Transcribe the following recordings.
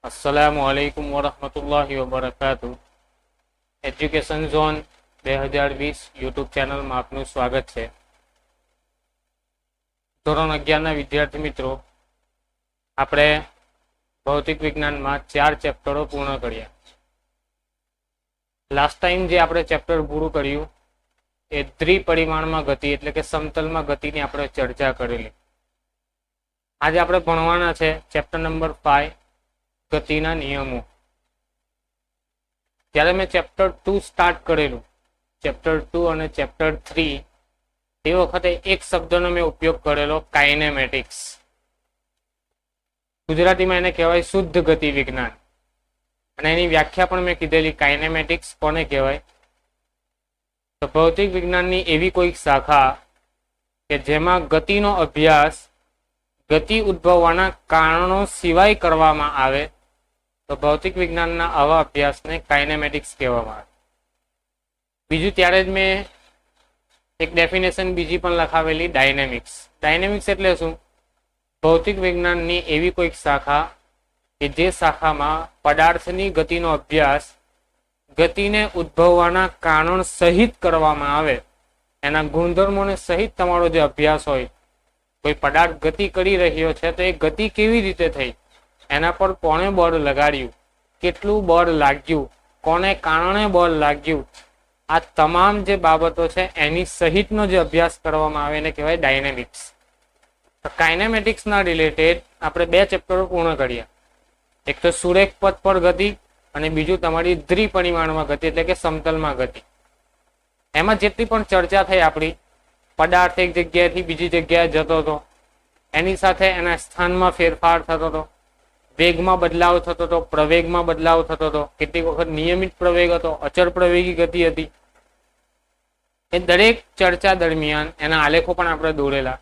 अस्सलामुअलैकुम वरहमतुल्लाहि वबरकातुह। Education zone 2020 YouTube ચેનલમાં આપનું સ્વાગત છે। ધોરણ 11ના વિદ્યાર્થી મિત્રો, આપણે ભૌતિક વિજ્ઞાનમાં 4 ચેપ્ટરો પૂર્ણ કર્યા। લાસ્ટ ટાઈમ જે આપણે ચેપ્ટર પૂરું કર્યું એ દ્વિપરિમાણમાં ગતિ એટલે કે સમતલમાં ગતિની આપણે ચર્ચા કરેલી। આજે આપણે ભણવાના છે ચેપ્ટર નંબર 5 ગતિના નિયમો। જ્યારે મેં ચેપ્ટર 2 સ્ટાર્ટ કરેલું, ચેપ્ટર 2 અને ચેપ્ટર 3, તે વખતે એક શબ્દનો મેં ઉપયોગ કરેલો, કાઇનેમેટિક્સ। ગુજરાતીમાં એને કહેવાય શુદ્ધ ગતિ વિજ્ઞાન, અને એની વ્યાખ્યા પણ મેં કીધેલી। કાઇનેમેટિક્સ કોને કહેવાય? તો ભૌતિક વિજ્ઞાનની એવી કોઈક શાખા કે જેમાં ગતિનો અભ્યાસ ગતિ ઉદ્ભવવાના કારણો સિવાય કરવામાં આવે તો ભૌતિક વિજ્ઞાનના આવા અભ્યાસને કાઇનેમેટિક્સ કહેવામાં આવે। બીજું ત્યારે જ મેં એક ડેફિનેશન બીજી પણ લખાવેલી, ડાયનેમિક્સ। ડાયનેમિક્સ એટલે શું? ભૌતિક વિજ્ઞાનની એવી કોઈક શાખા કે જે શાખામાં પદાર્થની ગતિનો અભ્યાસ ગતિને ઉદ્ભવવાના કારણ સહિત કરવામાં આવે, એના ગુણધર્મોને સહિત તમારો જે અભ્યાસ હોય, કોઈ પદાર્થ ગતિ કરી રહ્યો છે તો એ ગતિ કેવી રીતે થઈ, એના પર કોણે બળ લગાડ્યું, કેટલું બળ લાગ્યું, કોને કારણે બળ લાગ્યું, આ તમામ જે બાબતો છે એની સહિતનો જે અભ્યાસ કરવામાં આવે એને કહેવાય ડાયનેમિક્સ। કાઇનેમેટિક્સના રિલેટેડ આપણે 2 ચેપ્ટરો પૂર્ણ કર્યા। એક તો સુરેખ પથ પર ગતિ અને બીજું તમારી દ્વિપરિમાણમાં ગતિ એટલે કે સમતલમાં ગતિ। એમાં જેટલી પણ ચર્ચા થઈ આપણી, પદાર્થ એક જગ્યાએથી બીજી જગ્યાએ જતો હતો, એની સાથે એના સ્થાનમાં ફેરફાર થતો હતો, વેગમાં બદલાવ થતો હતો, પ્રવેગમાં બદલાવ થતો હતો, કેટલીક વખત નિયમિત પ્રવેગ હતો, અચળ પ્રવેગી ગતિ હતી। એ દરેક ચર્ચા દરમિયાન એના આલેખો પણ આપણે દોરેલા।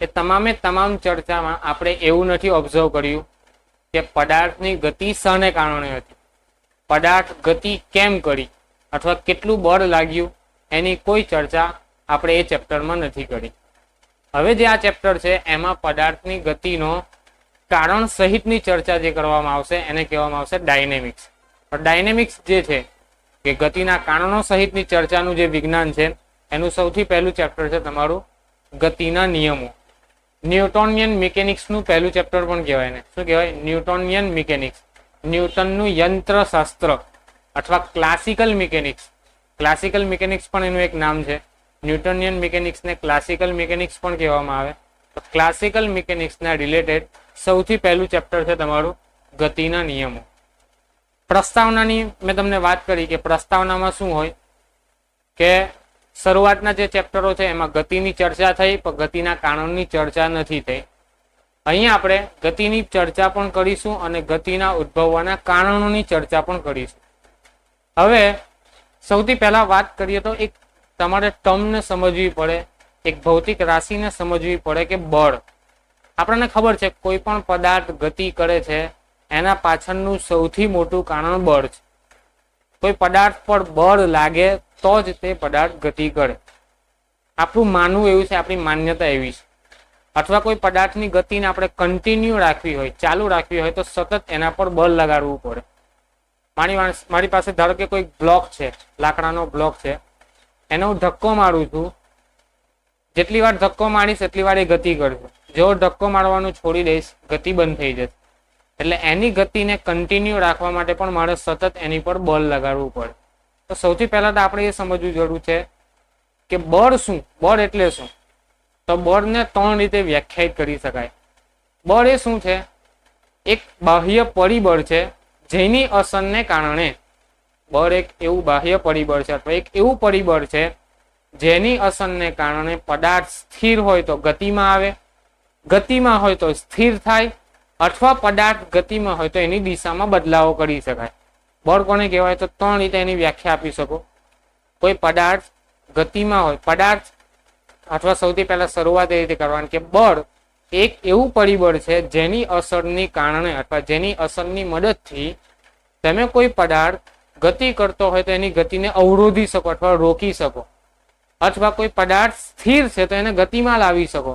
એ તમામે તમામ ચર્ચામાં આપણે એવું નથી ઓબ્ઝર્વ કર્યું કે પદાર્થની ગતિ શાને કારણે હતી, પદાર્થ ગતિ કેમ કરી અથવા કેટલું બળ લાગ્યું, એની કોઈ ચર્ચા આપણે એ ચેપ્ટરમાં નથી કરી। હવે જે આ ચેપ્ટર છે એમાં પદાર્થની ગતિનો કારણ સહિતની ચર્ચા જે કરવામાં આવશે એને કહેવામાં આવશે ડાયનેમિક્સ। ડાયનેમિક્સ જે છે કે ગતિના કારણો સહિતની ચર્ચાનું જે વિજ્ઞાન છે એનું સૌથી પહેલું ચેપ્ટર છે તમારું ગતિના નિયમો। ન્યૂટોનિયન મિકેનિક્સનું પહેલું ચેપ્ટર પણ કહેવાય ને। શું કહેવાય? ન્યૂટોનિયન મિકેનિક્સ, ન્યૂટનનું યંત્રશાસ્ત્ર અથવા ક્લાસિકલ મિકેનિક્સ। ક્લાસિકલ મિકેનિક્સ પણ એનું એક નામ છે। ન્યૂટોનિયન મિકેનિક્સને ક્લાસિકલ મિકેનિક્સ પણ કહેવામાં આવે। તો ક્લાસિકલ મિકેનિક્સના રિલેટેડ સૌથી પહેલું ચેપ્ટર છે તમારું ગતિના નિયમો। પ્રસ્તાવનાની મેં તમને વાત કરી કે પ્રસ્તાવનામાં શું હોય કે શરૂઆતના જે ચેપ્ટરો છે એમાં ગતિની ચર્ચા થઈ પણ ગતિના કારણોની ચર્ચા નથી થઈ। અહીંયા આપણે ગતિની ચર્ચા પણ કરીશું અને ગતિના ઉદ્ભવવાના કારણોની ચર્ચા પણ કરીશું। હવે સૌથી પહેલા વાત કરીએ તો એક તમારે ટર્મને સમજવી પડે, એક ભૌતિક રાશિને સમજવી પડે કે બળ। આપણને ખબર છે કોઈ પણ પદાર્થ ગતિ કરે છે એના પાછળનું સૌથી મોટું કારણ બળ છે। કોઈ પદાર્થ પર બળ લાગે તો જ તે પદાર્થ ગતિ કરે, આપણું માનવું એવું છે, આપણી માન્યતા એવી છે। અથવા કોઈ પદાર્થની ગતિને આપણે કન્ટિન્યુ રાખવી હોય, ચાલુ રાખવી હોય તો સતત એના પર બળ લગાડવું પડે। મારી પાસે ધારો કે કોઈ બ્લોક છે, લાકડાનો બ્લોક છે, એને હું ધક્કો મારું છું, જેટલી વાર ધક્કો મારીશ એટલી વાર એ ગતિ કરશે। જો ધક્કો મારવાનું છોડી દઈશ ગતિ બંધ થઈ જશે। એટલે એની ગતિને કન્ટિન્યુ રાખવા માટે પણ મારે સતત એની પર બળ લગાડવું પડે। તો સૌથી પહેલા તો આપણે એ સમજવું જરૂર છે કે બળ શું, બળ એટલે શું? તો બળને 3 રીતે વ્યાખ્યાયિત કરી શકાય। બળ એ શું છે? એક બાહ્ય પરિબળ છે જેની અસરને કારણે, બળ એક એવું બાહ્ય પરિબળ છે અથવા એક એવું પરિબળ છે જેની અસરને કારણે પદાર્થ સ્થિર હોય તો ગતિમાં આવે, ગતિમાં હોય તો સ્થિર થાય, અથવા પદાર્થ ગતિમાં હોય તો એની દિશામાં બદલાવો કરી શકાય। બળ કોને કહેવાય? તો 3 રીતે એની વ્યાખ્યા આપી શકો। કોઈ પદાર્થ ગતિમાં હોય, પદાર્થ અથવા સૌથી પહેલા શરૂઆત એ રીતે કરવાની કે બળ એક એવું પરિબળ છે જેની અસરની કારણે અથવા જેની અસરની મદદથી તમે કોઈ પદાર્થ ગતિ કરતો હોય તો એની ગતિને અવરોધી શકો અથવા રોકી શકો, અથવા કોઈ પદાર્થ સ્થિર છે તો એને ગતિમાં લાવી શકો,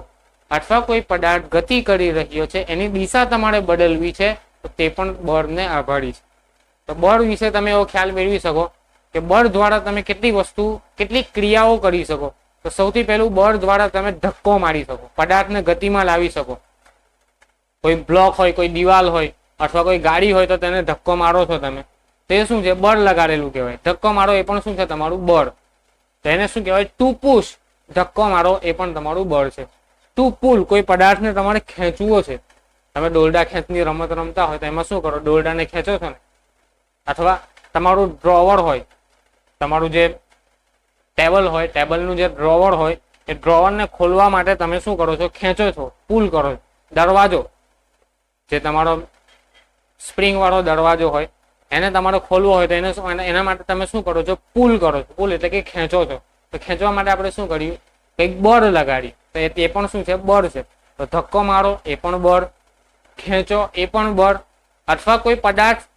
અથવા કોઈ પદાર્થ ગતિ કરી રહ્યો છે એની દિશા તમારે બદલવી છે તો તે પણ બળને આભારી છે. તો બળ વિશે તમે એવો ખ્યાલ મેળવી શકો કે બળ દ્વારા તમે કેટલી ક્રિયાઓ કરી શકો. તો સૌથી પહેલું બળ દ્વારા તમે ધક્કો મારી શકો, પદાર્થને ગતિમાં લાવી શકો. કોઈ બ્લોક હોય, કોઈ દિવાલ હોય અથવા કોઈ ગાડી હોય તો તેને ધક્કો મારો છો તમે, તે શું છે? બળ લગાડેલું કહેવાય. ધક્કો મારો એ પણ શું છે? તમારું બળ. તો એને શું કહેવાય? ટુ પુશ, ધક્કો મારો એ પણ તમારું બળ છે. ટુ પુલ, કોઈ પદાર્થને તમારે ખેંચવો છે. તમે દોરડા ખેંચની રમત રમતા હોય તો એમાં શું કરો? દોરડાને ખેંચો છો ને. અથવા તમારું ડ્રોવર હોય, તમારું જે ટેબલ હોય, ટેબલનું જે ડ્રોવર હોય એ ડ્રોવરને ખોલવા માટે તમે શું કરો છો? ખેંચો છો, પુલ કરો છો. દરવાજો, જે તમારો સ્પ્રિંગ વાળો દરવાજો હોય એને તમારે ખોલવો હોય તો એના માટે તમે શું કરો છો? પુલ કરો છો. પુલ એટલે કે ખેંચો છો. તો ખેંચવા માટે આપણે શું કર્યું? કંઈક બળ લગાડ્યું. તો એ પણ શું છે? બળ છે. તો ધક્કો મારો એ પણ બળ, ખેંચો એ પણ બળ. અથવા કોઈ પદાર્થ,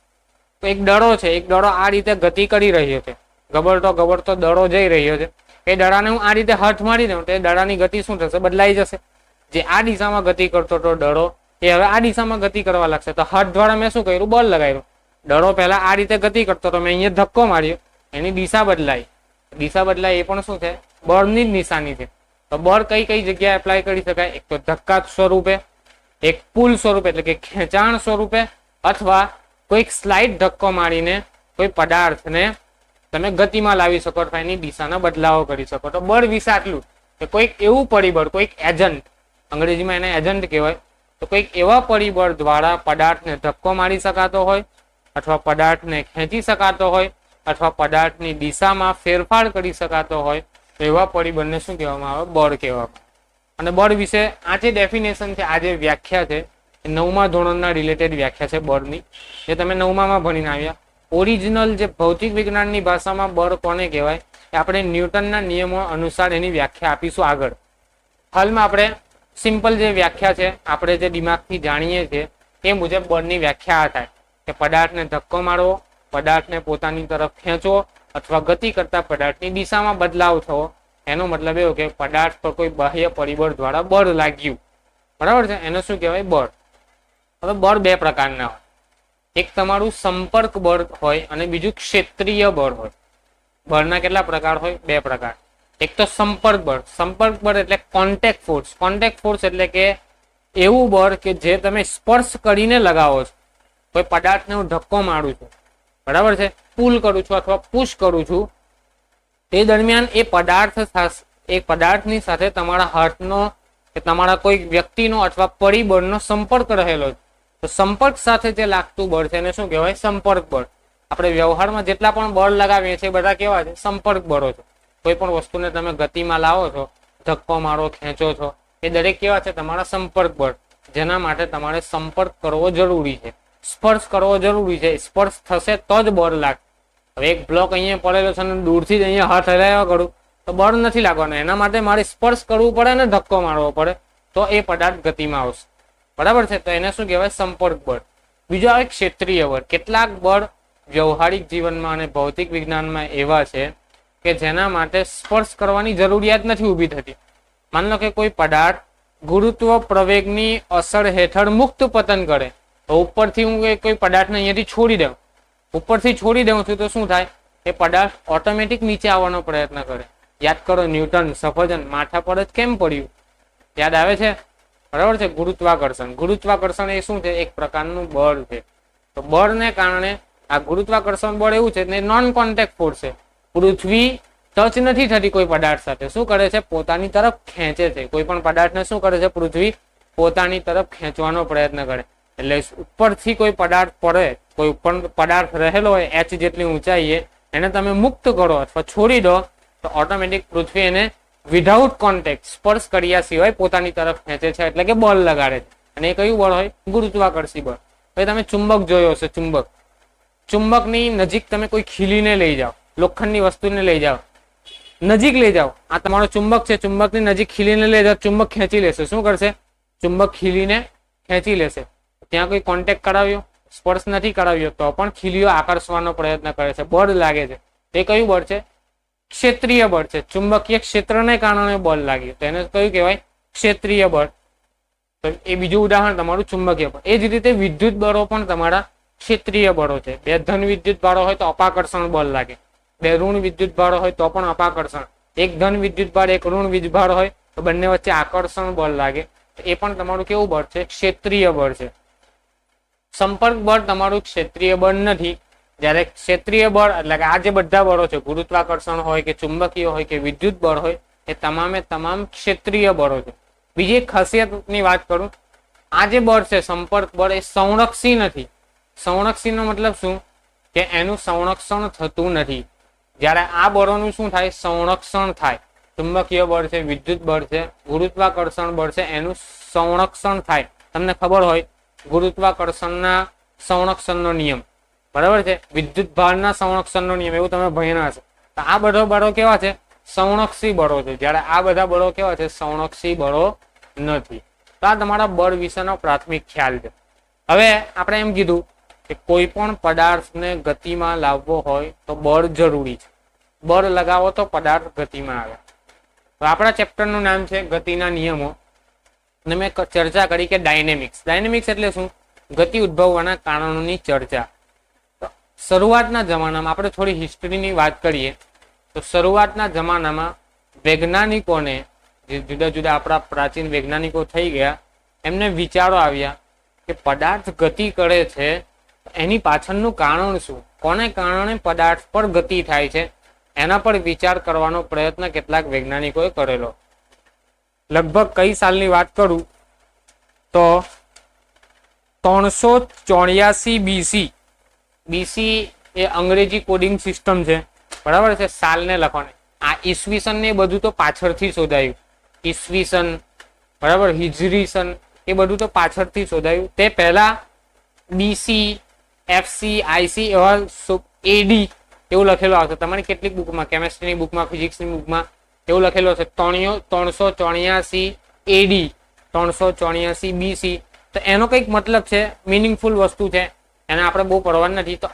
એક દડો છે, એક દડો આ રીતે ગતિ કરી રહ્યો છે, ગબડતો દડો જઈ રહ્યો છે. એ દડાને હું આ રીતે હાથ મારી દઉં તો એ દડાની ગતિ શું થશે? બદલાઈ જશે. જે આ દિશામાં ગતિ કરતો હતો દડો એ હવે આ દિશામાં ગતિ કરવા લાગશે. તો હાથ દ્વારા મેં શું કર્યું? બળ લગાવ્યું. દડો પહેલા આ રીતે ગતિ કરતો હતો, મેં અહીંયા ધક્કો માર્યો, એની દિશા બદલાઈ. દિશા બદલાય એ પણ શું છે? બળની જ નિશાની છે. તો બળ કઈ જગ્યાએ એપ્લાય કરી શકાય? એક તો ધક્કા સ્વરૂપે, એક પુલ સ્વરૂપે એટલે કે ખેંચાણ સ્વરૂપે, અથવા કોઈક સ્લાઇડ ધક્કો મારીને કોઈ પદાર્થને તમે ગતિમાં લાવી શકો અથવા એની દિશાના બદલાવો કરી શકો. તો બળ વિશે આટલું કે કોઈક એવું પરિબળ, કોઈક એજન્ટ, અંગ્રેજીમાં એને એજન્ટ કહેવાય, તો કોઈક એવા પરિબળ દ્વારા પદાર્થને ધક્કો મારી શકાતો હોય, અથવા પદાર્થને ખેંચી શકાતો હોય, અથવા પદાર્થની દિશામાં ફેરફાર કરી શકાતો હોય, તો એવા પરિબળને શું કહેવામાં આવે? બળ કહેવામાં. અને બળ વિશે આ જે ડેફિનેશન છે, આ જે વ્યાખ્યા છે, એ 9મા ધોરણના રિલેટેડ વ્યાખ્યા છે બળની, જે તમે 9મામાં ભણીને આવ્યા. ઓરિજિનલ જે ભૌતિક વિજ્ઞાનની ભાષામાં બળ કોને કહેવાય એ આપણે ન્યૂટનના નિયમો અનુસાર એની વ્યાખ્યા આપીશું આગળ. હાલમાં આપણે સિમ્પલ જે વ્યાખ્યા છે, આપણે જે દિમાગથી જાણીએ છીએ એ મુજબ બળની વ્યાખ્યા આ થાય કે પદાર્થને ધક્કો મારવો, પદાર્થને પોતાની તરફ ખેંચવો અથવા ગતિ કરતા પદાર્થની દિશામાં બદલાવ થવો. એનો મતલબ એવો કે પદાર્થ પર કોઈ બાહ્ય પરિબળ દ્વારા બળ લાગ્યું. બરાબર છે? એને શું કહેવાય? બળ. હવે બળ બે પ્રકારના હોય. એક તમારું સંપર્ક બળ હોય અને બીજું ક્ષેત્રીય બળ હોય. બળના કેટલા પ્રકાર હોય? બે પ્રકાર. એક તો સંપર્ક બળ. સંપર્ક બળ એટલે કોન્ટેક્ટ ફોર્સ. કોન્ટેક્ટ ફોર્સ એટલે કે એવું બળ કે જે તમે સ્પર્શ કરીને લગાવો છો. કોઈ પદાર્થને હું ધક્કો મારું છું, બરાબર છે, પુલ કરું છું અથવા પુશ કરું છું, તે દરમિયાન એ પદાર્થની સાથે તમારા હાથનો કે તમારા કોઈ વ્યક્તિનો અથવા પરિબળનો સંપર્ક રહેલો છે. તો સંપર્ક સાથે જે લાગતું બળ છે એને શું કહેવાય? સંપર્ક બળ. આપણે વ્યવહારમાં જેટલા પણ બળ લગાવીએ છીએ બધા કેવા છે? સંપર્ક બળો છે. કોઈ પણ વસ્તુને તમે ગતિમાં લાવો છો, ધક્કો મારો, ખેંચો છો, એ દરેક કેવા છે? તમારા સંપર્ક બળ, જેના માટે તમારે સંપર્ક કરવો જરૂરી છે, સ્પર્શ કરવો જરૂરી છે. સ્પર્શ થશે તો જ બળ લાગશે. હવે એક બ્લોક અહીંયા પડેલો છે અને દૂરથી જ અહીંયા હાથ હલાવ્યા કરું તો બળ નથી લાગવાનું. એના માટે મારે સ્પર્શ કરવું પડે ને ધક્કો મારવો પડે તો એ પદાર્થ ગતિમાં આવશે. બરાબર છે? તો એને શું કહેવાય? સંપર્ક બળ. બીજો આવે ક્ષેત્રીય બળ. કેટલાક બળ વ્યવહારિક જીવનમાં અને ભૌતિક વિજ્ઞાનમાં એવા છે કે જેના માટે સ્પર્શ કરવાની જરૂરિયાત નથી ઊભી થતી. માની લો કે કોઈ પદાર્થ ગુરુત્વ પ્રવેગની અસર હેઠળ મુક્ત પતન કરે, તો ઉપરથી હું કોઈ પદાર્થને અહીંયાથી છોડી દઉં, ઉપરથી છોડી દઉં છું તો શું થાય? એ પદાર્થ ઓટોમેટિક નીચે આવવાનો પ્રયત્ન કરે. યાદ કરો, ન્યૂટન સફરજન માથા પર જ કેમ પડ્યું? યાદ આવે છે? બરાબર છે? ગુરુત્વાકર્ષણ. ગુરુત્વાકર્ષણ એ શું છે? એક પ્રકારનું બળ છે. તો બળને કારણે આ ગુરુત્વાકર્ષણ બળ એવું છે ને, નોન કોન્ટેક્ટ ફોર્સ છે. પૃથ્વી ટચ નથી થતી કોઈ પદાર્થ સાથે. શું કરે છે? પોતાની તરફ ખેંચે છે. કોઈ પણ પદાર્થને શું કરે છે? પૃથ્વી પોતાની તરફ ખેંચવાનો પ્રયત્ન કરે. એટલે ઉપરથી કોઈ પદાર્થ પડે, કોઈ ઉપર પદાર્થ રહેલો હોય h જેટલી ઊંચાઈએ, એને તમે મુક્ત કરો અથવા છોડી દો તો ઓટોમેટિક પૃથ્વી એને વિધાઉટ કોન્ટેક્ટ, સ્પર્શ કર્યા સિવાય પોતાની તરફ ખેંચે છે, એટલે કે બળ લગાડે છે. અને એ કયું બળ હોય? ગુરુત્વાકર્ષી બળ. હવે તમે ચુંબક જોયો હશે. ચુંબકની નજીક તમે કોઈ ખીલીને લઈ જાઓ, લોખંડની વસ્તુને લઈ જાઓ, નજીક લઈ જાઓ, આ તમારો ચુંબક છે, ચુંબકની નજીક ખીલીને લઈ જાઓ, ચુંબક ખેંચી લેશે. શું કરશે? ચુંબક ખીલીને ખેંચી લેશે. ત્યાં કોઈ કોન્ટેક્ટ કરાવ્યો, સ્પર્શ નથી કરાવ્યો, તો પણ ખીલીઓ આકર્ષવાનો પ્રયત્ન કરે છે, બળ લાગે છે. તે કયું બળ છે? ક્ષેત્રીય બળ છે. ચુંબકીય ક્ષેત્રને કારણે બળ લાગ્યું તો એને કયું કહેવાય? ક્ષેત્રીય બળ. તો એ બીજું ઉદાહરણ તમારું ચુંબકીય બળ. એ જ રીતે વિદ્યુત બળો પણ તમારા ક્ષેત્રીય બળો છે. બે ધન વિદ્યુત ભારો હોય તો અપાકર્ષણ બળ લાગે, બે ઋણ વિદ્યુત ભારો હોય તો પણ અપાકર્ષણ, એક ધન વિદ્યુત ભાર એક ઋણ વિદ્યુત ભાર હોય તો બંને વચ્ચે આકર્ષણ બળ લાગે. એ પણ તમારું કેવું બળ છે? ક્ષેત્રીય બળ છે. સંપર્ક બળ તમારું ક્ષેત્રીય બળ નથી. જ્યારે ક્ષેત્રીય બળ એટલે કે આ જે બધા બળો છે, ગુરુત્વાકર્ષણ હોય કે ચુંબકીય હોય કે વિદ્યુત બળ હોય, એ તમામે તમામ ક્ષેત્રીય બળો છે. બીજી એક ખાસિયતની વાત કરું, આ જે બળ છે સંપર્ક બળ, એ સંરક્ષી નથી. સંરક્ષી નો મતલબ શું? કે એનું સંરક્ષણ થતું નથી. જ્યારે આ બળોનું શું થાય? સંરક્ષણ થાય. ચુંબકીય બળ છે, વિદ્યુત બળ છે, ગુરુત્વાકર્ષણ બળ છે, એનું સંરક્ષણ થાય. તમને ખબર હોય ગુરુત્વાકર્ષણના સંરક્ષણનો નિયમ, બરાબર છે, વિદ્યુત ભારના સંરક્ષણનો નિયમ, એવું તમે ભણ્યા હશે. તો આ બધા બળો કેવા છે? સંરક્ષી બળો છે. જ્યારે આ બધા બળો કેવા છે? સંરક્ષી બળો નથી. તો આ તમારા બળ વિશેનો પ્રાથમિક ખ્યાલ છે. હવે આપણે એમ કીધું કે કોઈ પણ પદાર્થને ગતિમાં લાવવો હોય તો બળ જરૂરી છે. બળ લગાવો તો પદાર્થ ગતિમાં આવે. તો આપણા ચેપ્ટરનું નામ છે ગતિના નિયમો, અને મેં ચર્ચા કરી કે ડાયનેમિક્સ. ડાયનેમિક્સ એટલે શું? ગતિ ઉદ્ભવવાના કારણોની ચર્ચા. તો શરૂઆતના જમાનામાં આપણે થોડી હિસ્ટ્રીની વાત કરીએ તો શરૂઆતના જમાનામાં વૈજ્ઞાનિકોને, જે જુદા જુદા આપણા પ્રાચીન વૈજ્ઞાનિકો થઈ ગયા, એમને વિચારો આવ્યા કે પદાર્થ ગતિ કરે છે, એની પાછળનું કારણ શું? કોને કારણે પદાર્થ પર ગતિ થાય છે? એના પર વિચાર કરવાનો પ્રયત્ન કેટલાક વૈજ્ઞાનિકોએ કરેલો. લગભગ કઈ સાલની વાત કરું તો 384 BC. BC એ અંગ્રેજી કોડિંગ સિસ્ટમ છે, બરાબર છે, સાલને લખવાની. આ ઈસવીસન ને બધું તો પાછળથી શોધાયું. ઈસવીસન, બરાબર, હિજરી સન, એ બધું તો પાછળથી શોધાયું. તે પહેલા BC, FC, IC એવા AD એવું લખેલું આવશે તમારી કેટલીક બુકમાં, કેમેસ્ટ્રીની બુકમાં, ફિઝિક્સની બુકમાં એવું લખેલું હશે 384 AD, 384 BC. તો એનો કંઈક મતલબ છે, મિનિંગફુલ વસ્તુ છે, એને આપણે બહુ પડવાનું નથી. તો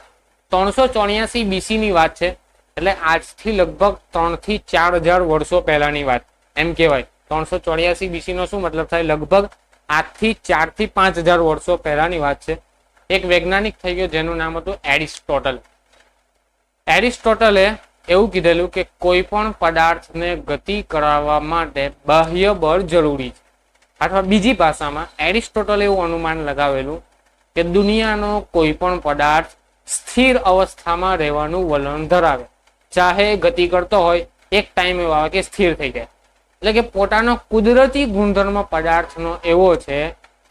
384 BC ની વાત છે, એટલે આજથી લગભગ 3 થી 4000 વર્ષો પહેલાની વાત એમ કહેવાય. 384 BC નો શું મતલબ થાય? લગભગ આજથી 4 થી 5000 વર્ષો પહેલાની વાત છે. એક વૈજ્ઞાનિક થઈ ગયો જેનું નામ હતું એરિસ્ટોટલ. એરિસ્ટોટલે એવું કીધેલું કે કોઈ પણ પદાર્થને ગતિ કરાવવા માટે બાહ્ય બળ જરૂરી છે. અથવા બીજી ભાષામાં એરિસ્ટોટલે એવું અનુમાન લગાવેલું કે દુનિયાનો કોઈ પણ પદાર્થ સ્થિર અવસ્થામાં રહેવાનું વલણ ધરાવે. ચાહે ગતિ કરતો હોય, એક ટાઈમ એવો આવે કે સ્થિર થઈ જાય. એટલે કે પોતાનો કુદરતી ગુણધર્મ પદાર્થનો એવો છે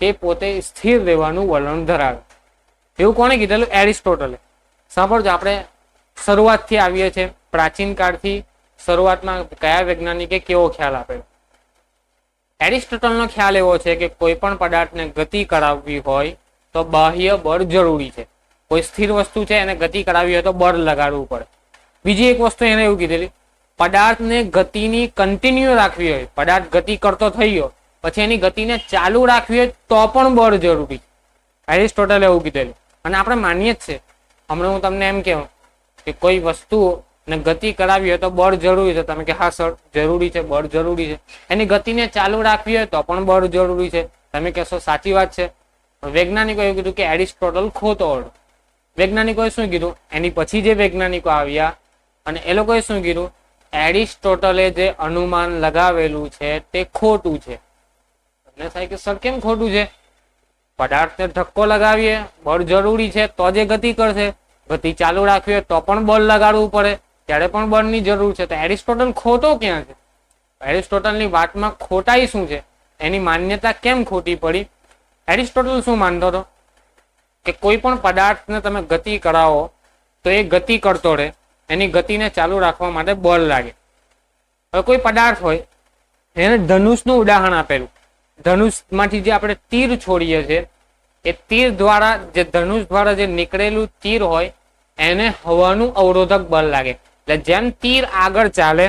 કે પોતે સ્થિર રહેવાનું વલણ ધરાવે. એવું કોણે કીધેલું? એરિસ્ટોટલે. સાંભળજો, આપણે શરૂઆતથી આવીએ છીએ, પ્રાચીન કાળથી. શરૂઆતમાં કયા વૈજ્ઞાનિકે કેવો ખ્યાલ આપેલો? એરિસ્ટોટલનો ખ્યાલ એવો છે કે કોઈ પણ પદાર્થને ગતિ કરાવવી હોય તો બાહ્ય બળ જરૂરી છે. કોઈ સ્થિર વસ્તુ છે એને ગતિ કરાવવી હોય તો બળ લગાડવું પડે. બીજી એક વસ્તુ એને એવું કીધેલી, પદાર્થને ગતિની કન્ટિન્યુ રાખવી હોય, પદાર્થ ગતિ કરતો થઈ ગયો પછી એની ગતિને ચાલુ રાખવી હોય તો પણ બળ જરૂરી. એરિસ્ટોટલે એવું કીધેલું, અને આપણે માનીએ જ છે. હમણાં હું તમને એમ કહું કે કોઈ વસ્તુ ને ગતિ કરાવી હોય તો બળ જરૂરી છે, તમે કે હા સર જરૂરી છે, બળ જરૂરી છે. એની ગતિને ચાલુ રાખવી હોય તો પણ બળ જરૂરી છે, તમે કહેશો સાચી વાત છે. વૈજ્ઞાનિકો એવું કીધું કે એરિસ્ટોટલ ખોટો હતો. વૈજ્ઞાનિકોએ શું કીધું? એની પછી જે વૈજ્ઞાનિકો આવ્યા અને એ લોકોએ શું કીધું? એરિસ્ટોટલે જે અનુમાન લગાવેલું છે તે ખોટું છે. એટલે થાય કે સર કેમ ખોટું છે? પદાર્થને ધક્કો લગાવીએ, બળ જરૂરી છે તો જે ગતિ કરશે, ગતિ ચાલુ રાખવી હોય તો પણ બળ લગાડવું પડે, ત્યારે પણ બળની જરૂર છે. તો એરિસ્ટોટલ ખોટો ક્યાં છે? એરિસ્ટોટલની વાતમાં ખોટાઈ શું છે? એની માન્યતા કેમ ખોટી પડી? એરિસ્ટોટલ શું માનતો હતો કે કોઈ પણ પદાર્થને તમે ગતિ કરાવો તો એ ગતિ કરતો રહે, એની ગતિને ચાલુ રાખવા માટે બળ લાગે. હવે કોઈ પદાર્થ હોય, એને ધનુષનું ઉદાહરણ આપેલું. ધનુષમાંથી જે આપણે તીર છોડીએ છીએ, એ તીર દ્વારા, જે ધનુષ દ્વારા જે નીકળેલું તીર હોય, એને હવાનું અવરોધક બળ લાગે. એટલે જેમ તીર આગળ ચાલે,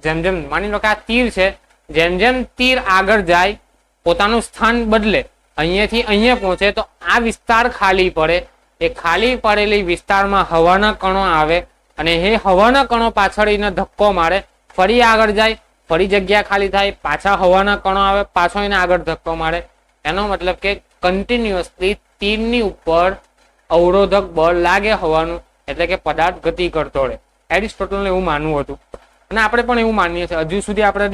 જેમ જેમ માની લો કે આ તીર છે, જેમ જેમ તીર આગળ જાય, પોતાનું સ્થાન બદલે, અહીંયાથી અહીંયા પહોંચે તો આ વિસ્તાર ખાલી પડે. એ ખાલી પડેલી વિસ્તારમાં હવાના કણો આવે અને એ હવાના કણો પાછળ એને ધક્કો મારે, ફરી આગળ જાય, ફરી જગ્યા ખાલી થાય, પાછા હવાના કણો આવે, પાછો એને આગળ ધક્કો મારે. એનો મતલબ કે કન્ટિન્યુઅસલી તીરની ઉપર અવરોધક બળ લાગે હોવાનું, એટલે કે પદાર્થ ગતિ કરતો રહે. એરિસ્ટોટલને એવું માનવું હતું અને આપણે પણ એવું માનીએ છીએ. હજુ સુધી આપણા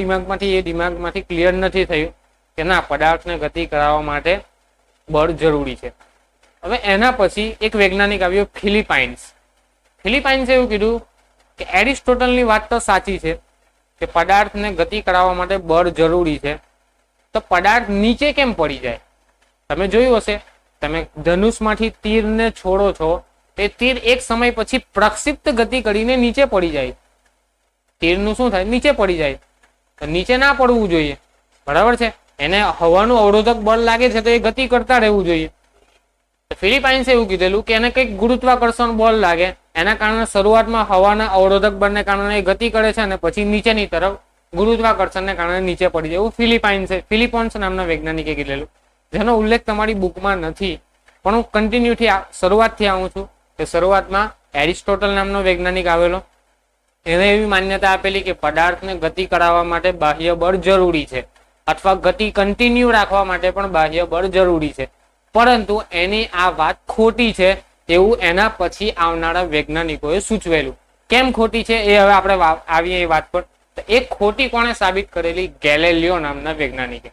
દિમાગમાંથી ક્લિયર નથી થયું કે ના, પદાર્થને ગતિ કરાવવા માટે બળ જરૂરી છે. હવે એના પછી એક વૈજ્ઞાનિક આવ્યો, ફિલિપાઇન્સ. ફિલિપાઇન્સે એવું કીધું કે એરિસ્ટોટલની વાત તો સાચી છે કે પદાર્થને ગતિ કરાવવા માટે બળ જરૂરી છે, તો પદાર્થ નીચે કેમ પડી જાય? તમે જોયું હશે, તમે ધનુષમાંથી તીરને છોડો છો, એ તીર એક સમય પછી પ્રક્ષિપ્ત ગતિ કરીને નીચે પડી જાય. તીરનું શું થાય? નીચે પડી જાય. તો નીચે ના પડવું જોઈએ, બરાબર છે. એને હવાનું અવરોધક બળ લાગે છે તો એ ગતિ કરતા રહેવું જોઈએ. ફિલિપાઇન્સે એવું કીધેલું કે એને કંઈક ગુરુત્વાકર્ષણ બળ લાગે, એના કારણે શરૂઆતમાં હવાના અવરોધક બળને કારણે ગતિ કરે છે અને પછી નીચેની તરફ ગુરુત્વાકર્ષણને કારણે નીચે પડી જાય. એવું ફિલિપોન્સ નામના વૈજ્ઞાનિકે કીધેલું, જેનો ઉલ્લેખ તમારી બુકમાં નથી, પણ હું કન્ટિન્યુથી શરૂઆતથી આવું છું કે શરૂઆતમાં એરિસ્ટોટલ નામનો વૈજ્ઞાનિક આવેલો. એને એવી માન્યતા આપેલી કે પદાર્થને ગતિ કરાવવા માટે બાહ્ય બળ જરૂરી છે, અથવા ગતિ કન્ટિન્યુ રાખવા માટે પણ બાહ્ય બળ જરૂરી છે. પરંતુ એની આ વાત ખોટી છે એવું એના પછી આવનારા વૈજ્ઞાનિકોએ સૂચવેલું. કેમ ખોટી છે એ હવે આપણે આવીએ એ વાત પર. તો એ ખોટી કોણે સાબિત કરેલી? ગેલેલિયો નામના વૈજ્ઞાનિકે.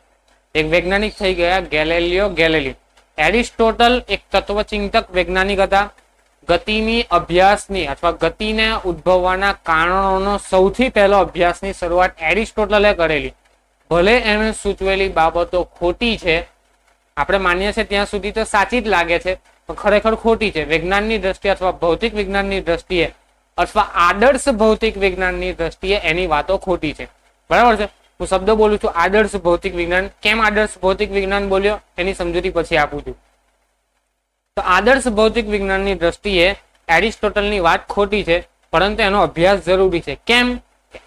એક વૈજ્ઞાનિક થઈ ગયા ગેલેલિયો ગેલેલી. એરિસ્ટોટલ એક તત્વચિંતક વૈજ્ઞાનિક હતા. ગતિની અભ્યાસની અથવા ગતિને ઉદ્ભવવાના કારણોનો સૌથી પહેલો અભ્યાસની શરૂઆત એરિસ્ટોટલે કરેલી. ભલે એને સૂચવેલી બાબતો ખોટી છે, આપણે માનીએ છીએ ત્યાં સુધી તો સાચી જ લાગે છે, પણ ખરેખર ખોટી છે. વિજ્ઞાનની દ્રષ્ટિએ અથવા ભૌતિક વિજ્ઞાનની દ્રષ્ટિએ અથવા આદર્શ ભૌતિક વિજ્ઞાનની દ્રષ્ટિએ એની વાતો ખોટી છે, બરાબર છે. હું શબ્દ બોલું છું આદર્શ ભૌતિક વિજ્ઞાન. કેમ આદર્શ ભૌતિક વિજ્ઞાન બોલ્યો એની સમજૂતી પછી આપું છું. તો આદર્શ ભૌતિક વિજ્ઞાનની દ્રષ્ટિએ એરિસ્ટોટલની વાત ખોટી છે, પરંતુ એનો અભ્યાસ જરૂરી છે. કેમ?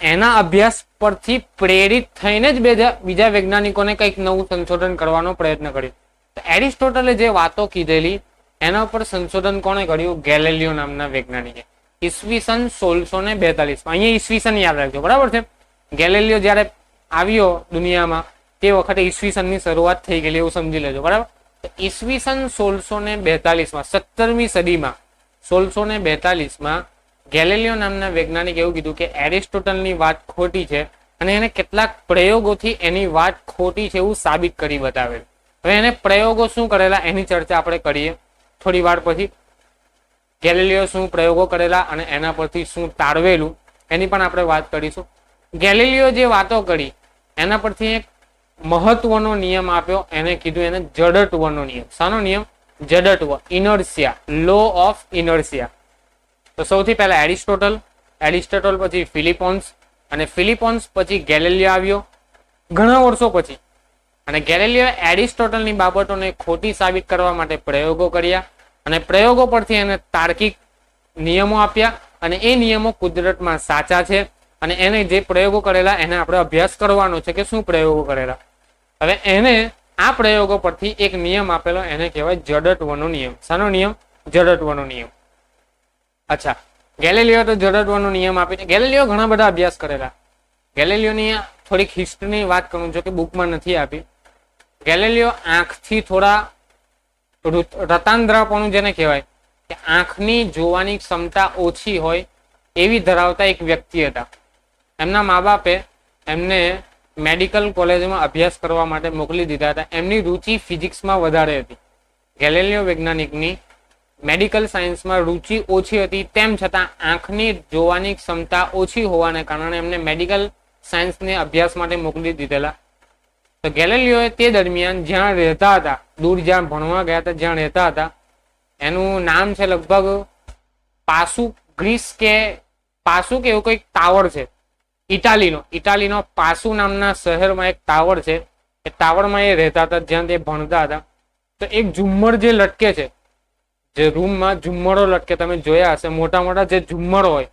એના અભ્યાસ પરથી પ્રેરિત થઈને જ બીજા વૈજ્ઞાનિકોને કંઈક નવું સંશોધન કરવાનો પ્રયત્ન કર્યો. તો એરિસ્ટોટલે જે વાતો કીધેલી એના ઉપર સંશોધન કોણે કર્યું? ગેલેલિયો નામના વૈજ્ઞાનિકે. ઈસવીસન 1642. અહીંયા ઈસવીસન યાદ રાખજો, બરાબર છે. ગેલેલિયો જયારે આવ્યો દુનિયામાં તે વખતે ઈસવીસનની શરૂઆત થઈ ગયેલી એવું સમજી લેજો, બરાબર. ઈસવીસન 1642 17મી સદીમાં 1642 ગેલેલિયો નામના વૈજ્ઞાનિક એવું કીધું કે એરિસ્ટોટલની વાત ખોટી છે અને એને કેટલાક પ્રયોગોથી એની વાત ખોટી છે એવું સાબિત કરી બતાવેલ. હવે એને પ્રયોગો શું કરેલા એની ચર્ચા આપણે કરીએ થોડી વાર પછી. ગેલેલિયો શું પ્રયોગો કરેલા અને એના પરથી શું તારવેલું એની પણ આપણે વાત કરીશું. ગેલેલિયો જે વાતો કરી એના પરથી એક મહત્વનો નિયમ આપ્યો. એને કીધું એને જડત્વનો નિયમ. શાનો નિયમ? જડત્વ, ઇનર્શિયા, લો ઓફ ઇનર્શિયા. તો સૌથી પહેલા એરિસ્ટોટલ પછી ફિલિપોન્સ, અને ફિલિપોન્સ પછી ગેલેલિયો આવ્યો ઘણા વર્ષો પછી. અને ગેલેલિયો એરિસ્ટોટલની બાબતોને ખોટી સાબિત કરવા માટે પ્રયોગો કર્યા અને પ્રયોગો પરથી એને તાર્કિક નિયમો આપ્યા અને એ નિયમો કુદરતમાં સાચા છે અને એને જે પ્રયોગો કરેલા એને આપણે અભ્યાસ કરવાનો છે કે શું પ્રયોગો કરેલા. હવે એને આ પ્રયોગો પરથી એક નિયમ આપેલો, એને કહેવાય જડત્વનો નિયમ. શાનો નિયમ? જડત્વનો નિયમ. અચ્છા, ગેલેલિયો તો જડત્વનો નિયમ આપે છે. ગેલેલિયો ઘણા બધા અભ્યાસ કરેલા. ગેલેલિયોની થોડીક હિસ્ટ્રીની વાત કરું જો કે બુકમાં નથી આપી. ગેલેલિયો આંખથી થોડા રતાંધ્રાપણું જેને કહેવાય કે આંખની જોવાની ક્ષમતા ઓછી હોય એવી ધરાવતા એક વ્યક્તિ હતા. એમના મા બાપે એમને મેડિકલ કોલેજમાં અભ્યાસ કરવા માટે મોકલી દીધા હતા. એમની રુચિ ફિઝિક્સમાં વધારે હતી. ગેલેલિયો વૈજ્ઞાનિકની મેડિકલ સાયન્સમાં રુચિ ઓછી હતી, તેમ છતાં આંખની જોવાની ક્ષમતા ઓછી હોવાને કારણે એમને મેડિકલ સાયન્સને અભ્યાસ માટે મોકલી દીધેલા. તો ગેલેલિયોએ તે દરમિયાન જ્યાં રહેતા હતા, દૂર જ્યાં ભણવા ગયા હતા જ્યાં રહેતા હતા, એનું નામ છે લગભગ પાસુ ગ્રીસ કે પાસુ કે એવું કંઈક ટાવર છે ઇટાલીનો પાસુ નામના શહેરમાં એક ટાવર છે. એ ટાવરમાં એ રહેતા હતા જ્યાં તે ભણતા હતા. તો એક ઝુમ્મર જે લટકે છે, જે રૂમમાં ઝુમ્મરો લટકે, તમે જોયા હશે મોટા મોટા જે ઝુમ્મરો હોય,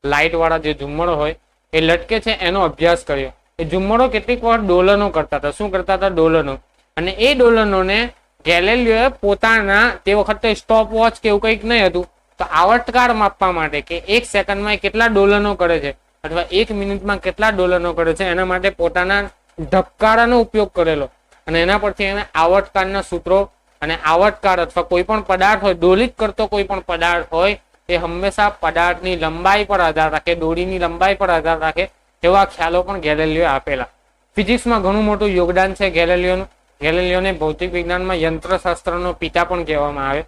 લાઇટ વાળા જે ઝુમ્મરો હોય એ લટકે છે, એનો અભ્યાસ કર્યો. એ ઝુમ્મરો કેટલીક વાર ડોલનો કરતા હતા. શું કરતા હતા? ડોલનો. અને એ ડોલનોને ગેલેલિયોએ પોતાના, તે વખતે સ્ટોપ વોચ કે એવું કંઈક નહીં હતું, તો આવર્તકાળ માપવા માટે કે એક સેકન્ડમાં કેટલા ડોલનો કરે છે અથવા એક મિનિટમાં કેટલા ડોલનો કરે છે એના માટે પોતાના ધબકારાનો ઉપયોગ કરેલો. અને એના પરથી એને આવર્તકાળના સૂત્રો અને આવર્તકાળ અથવા કોઈ પણ પદાર્થ હોય, દોલિત કરતો કોઈ પણ પદાર્થ હોય એ હંમેશા પદાર્થની લંબાઈ પર આધાર રાખે, દોરીની લંબાઈ પર આધાર રાખે એવા ખ્યાલો પણ ગેલેલિયોએ આપેલા. ફિઝિક્સમાં ઘણું મોટું યોગદાન છે ગેલેલિયોનું. ગેલેલિયોને ભૌતિક વિજ્ઞાનમાં યંત્રશાસ્ત્રનો પિતા પણ કહેવામાં આવે.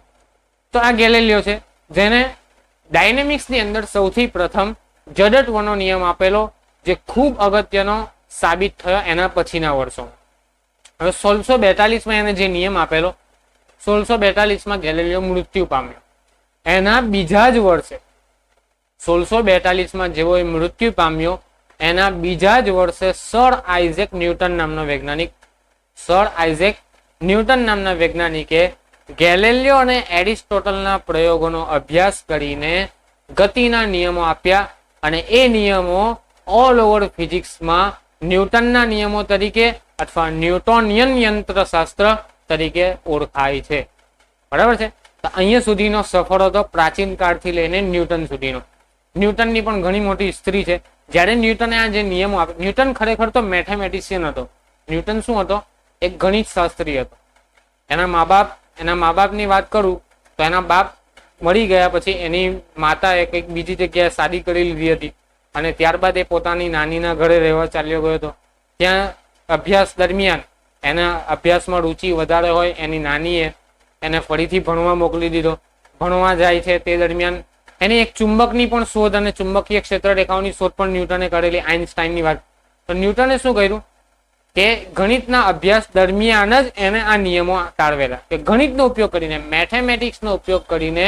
તો આ ગેલેલિયો છે જેને ડાયનેમિક્સની અંદર સૌથી પ્રથમ જડત્વનો નિયમ આપેલો, જે ખૂબ અગત્યનો સાબિત થયો એના પછીના વર્ષોમાં. હવે 1642માં એને જે નિયમ આપેલો, 1642માં ગેલેલિયો મૃત્યુ પામ્યો. એના બીજા જ વર્ષે 1642માં જેવો એ મૃત્યુ પામ્યો એના બીજા જ વર્ષે સર આઇઝેક ન્યૂટન નામના વૈજ્ઞાનિકે ગેલેલિયો અને એરિસ્ટોટલના પ્રયોગોનો અભ્યાસ કરીને ગતિના નિયમો આપ્યા અને એ નિયમો ઓલ ઓવર ફિઝિક્સમાં ન્યૂટનના નિયમો તરીકે અથવા ન્યૂટોનિયન યંત્રશાસ્ત્ર તરીકે ઓળખાય છે. બરાબર છે. તો અહીંયા સુધીનો સફર હતો પ્રાચીન કાળથી લઈને ન્યૂટન સુધીનો. ન્યૂટનની પણ ઘણી મોટી હિસ્ટ્રી છે. જ્યારે ન્યૂટને આ જે નિયમો આપ્યા, ન્યૂટન ખરેખર તો મેથેમેટિશિયન હતો. ન્યૂટન શું હતો? એક ગણિત શાસ્ત્રી હતો. એના મા બાપની વાત કરું તો એના બાપ મરી ગયા પછી એની માતાએ કંઈક બીજી જગ્યાએ શાદી કરી લીધી હતી અને ત્યારબાદ એ પોતાની નાનીના ઘરે રહેવા ચાલ્યો ગયો હતો. ત્યાં અભ્યાસ દરમિયાન એના અભ્યાસમાં રુચિ વધારે હોય એની નાનીએ એને ફરીથી ભણવા મોકલી દીધો. ભણવા જાય છે તે દરમિયાન એની એક ચુંબકની પણ શોધ અને ચુંબકીય ક્ષેત્ર રેખાઓની શોધ પણ ન્યૂટને કરેલી, આઇન્સ્ટાઈનની વાત. તો ન્યૂટને શું કર્યું કે ગણિતના અભ્યાસ દરમિયાન જ એને આ નિયમો તારવેલા કે ગણિતનો ઉપયોગ કરીને, મેથેમેટિક્સનો ઉપયોગ કરીને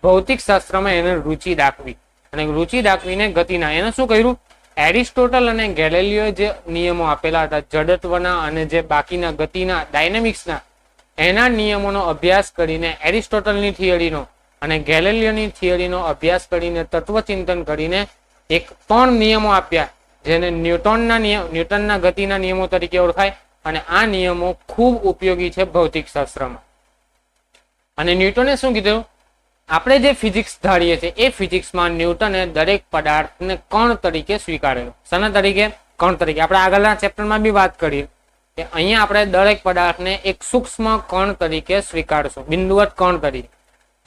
ભૌતિક શાસ્ત્રમાં એને રુચિ દાખવી અને રુચિ દાખવીને ગતિના એને શું કર્યું? એરિસ્ટોટલ અને ગેલેલિયોએ જે નિયમો આપેલા હતા જડત્વના અને જે બાકીના ગતિના ડાયનેમિક્સના, એના નિયમોનો અભ્યાસ કરીને એરિસ્ટોટલની થિયરીનો અને ગેલેલિયોની થિયરીનો અભ્યાસ કરીને તત્વચિંતન કરીને એક 3 નિયમો આપ્યા જેને ન્યૂટનના ગતિના નિયમો તરીકે ઓળખાય. અને આ નિયમો ખૂબ ઉપયોગી છે ભૌતિક શાસ્ત્રમાં. અને ન્યૂટને શું કીધું? આપણે જે ફિઝિક્સ ધારીએ છીએ એ ફિઝિક્સમાં ન્યૂટને દરેક પદાર્થને કણ તરીકે સ્વીકારેલો. શાના તરીકે? કણ તરીકે. આપણે આગળના ચેપ્ટરમાં બી વાત કરી કે અહીંયા આપણે દરેક પદાર્થને એક સૂક્ષ્મ કણ તરીકે સ્વીકારશું, બિંદુવત કણ તરીકે.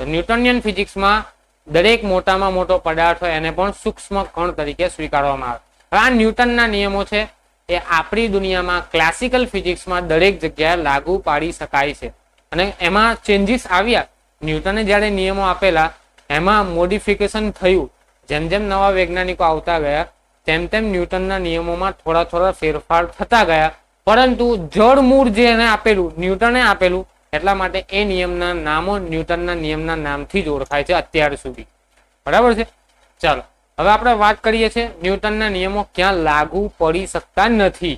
તો ન્યૂટનિયન ફિઝિક્સમાં દરેક મોટામાં મોટો પદાર્થ હોય એને પણ સૂક્ષ્મ કણ તરીકે સ્વીકારવામાં આવે. આ ન્યૂટનના નિયમો છે એ આપણી દુનિયામાં ક્લાસિકલ ફિઝિક્સમાં દરેક જગ્યાએ લાગુ પાડી શકાય છે. અને એમાં ચેન્જીસ આવ્યા. ન્યૂટને જ્યારે નિયમો આપેલા એમાં મોડિફિકેશન થયું. જેમ જેમ નવા વૈજ્ઞાનિકો આવતા ગયા તેમ તેમ ન્યૂટનના નિયમોમાં થોડા ફેરફાર થતા ગયા. પરંતુ જળ મૂળ જે એને આપેલું, ન્યૂટને આપેલું, એટલા માટે એ નિયમના નામો ન્યૂટનના નિયમના નામથી જ ઓળખાય છે અત્યાર સુધી. બરાબર છે. ચાલો હવે આપણે વાત કરીએ છીએ ન્યૂટનના નિયમો ક્યાં લાગુ પડી શકતા નથી.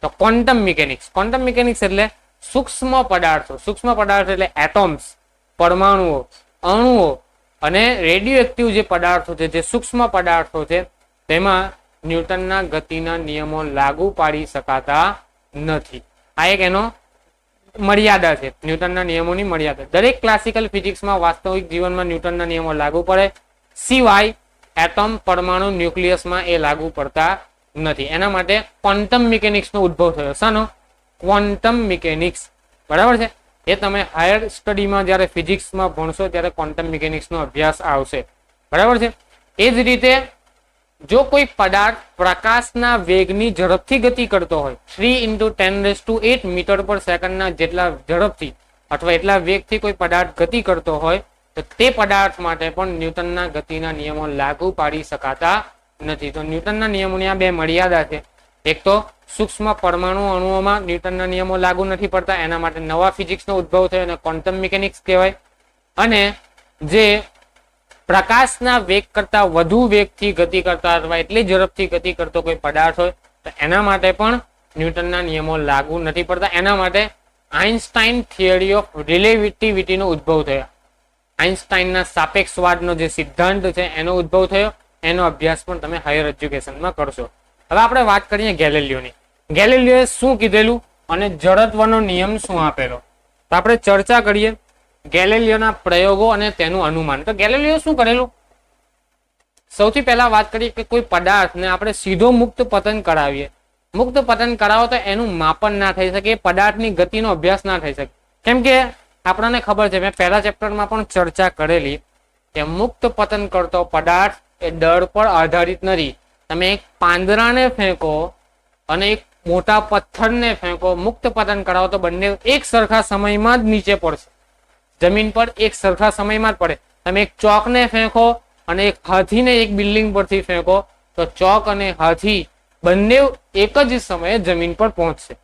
તો ક્વોન્ટમ મિકેનિક્સ. ક્વોન્ટમ મિકેનિક્સ એટલે સૂક્ષ્મ પદાર્થો. સૂક્ષ્મ પદાર્થો એટલે એટોમ્સ, પરમાણુઓ, અણુઓ અને રેડિયો એક્ટિવ જે પદાર્થો છે, જે સૂક્ષ્મ પદાર્થો છે, તેમાં ન્યૂટનના ગતિના નિયમો લાગુ પાડી શકાતા નથી. આ એક એનો મર્યાદા છે, ન્યૂટનના નિયમોની મર્યાદા. દરેક ક્લાસિકલ ફિઝિક્સમાં વાસ્તવિક જીવનમાં ન્યૂટનના નિયમો લાગુ પડે, સિવાય એટમ, પરમાણુ, ન્યુક્લિયસમાં એ લાગુ પડતા નથી. એના માટે ક્વોન્ટમ મિકેનિક્સનો ઉદ્ભવ થયો. શાનો? Quantum mechanics. બરાબર છે. એ તમે હાયર સ્ટડીમાં જ્યારે ફિઝિક્સમાં ભણશો ત્યારે ક્વોન્ટમ મિકેનિક્સનો અભ્યાસ આવશે. બરાબર છે. એ જ રીતે જો કોઈ પદાર્થ પ્રકાશના વેગની ઝડપથી ગતિ કરતો હોય, 3 × 10⁸ મીટર પર સેકન્ડના જેટલા ઝડપથી અથવા એટલા વેગથી કોઈ પદાર્થ ગતિ કરતો હોય તો તે પદાર્થ માટે પણ ન્યૂટનના ગતિના નિયમો લાગુ પાડી શકાતા નથી. તો ન્યૂટનના નિયમોની આ 2 મર્યાદા છે. એક તો સૂક્ષ્મ પરમાણુ અણુઓમાં ન્યૂટનના નિયમો લાગુ નથી પડતા, એના માટે નવા ફિઝિક્સનો ઉદ્ભવ થયો અને ક્વોન્ટમ મિકેનિક્સ કહેવાય. અને જે પ્રકાશના વેગ કરતા વધુ વેગથી ગતિ કરતા અથવા એટલી ઝડપથી ગતિ કરતો કોઈ પદાર્થ હોય તો એના માટે પણ ન્યૂટનના નિયમો લાગુ નથી પડતા. એના માટે આઇન્સ્ટાઈન થિયરી ઓફ રિલેટિવિટીનો ઉદ્ભવ થયો. આઇન્સ્ટાઈનના સાપેક્ષવાદનો જે સિદ્ધાંત છે એનો ઉદ્ભવ થયો. એનો અભ્યાસ પણ તમે હાયર એજ્યુકેશનમાં કરશો. હવે આપણે વાત કરીએ ગેલેલિયોની. ગેલેલિયોએ શું કીધેલું અને જડત્વનો નિયમ શું આપેલો, તો આપણે ચર્ચા કરીએ ગેલેલિયોના પ્રયોગો અને તેનું અનુમાન. તો ગેલેલિયો શું કરેલું? સૌથી પહેલા વાત કરીએ કે કોઈ પદાર્થને આપણે સીધો મુક્ત પતન કરાવીએ મુક્ત પતન કરાવો તો એનું માપન ના થઈ શકે, પદાર્થની ગતિનો અભ્યાસ ના થઈ શકે. કેમ કે આપણને ખબર છે, મેં પહેલા ચેપ્ટરમાં પણ ચર્ચા કરેલી કે મુક્ત પતન કરતો પદાર્થ એ દળ પર આધારિત નથી. તમે એક પાંદડાને ફેંકો અને એક મોટા પથ્થરને ફેંકો, મુક્ત પતન કરાવો તો બંને એક સરખા સમયમાં જ નીચે પડશે, જમીન પર એક સરખા સમયમાં જ પડે. તમે એક ચોકને ફેંકો અને એક હાથીને એક બિલ્ડિંગ પરથી ફેંકો તો ચોક અને હાથી બંને એક જ સમયે જમીન પર પહોંચશે.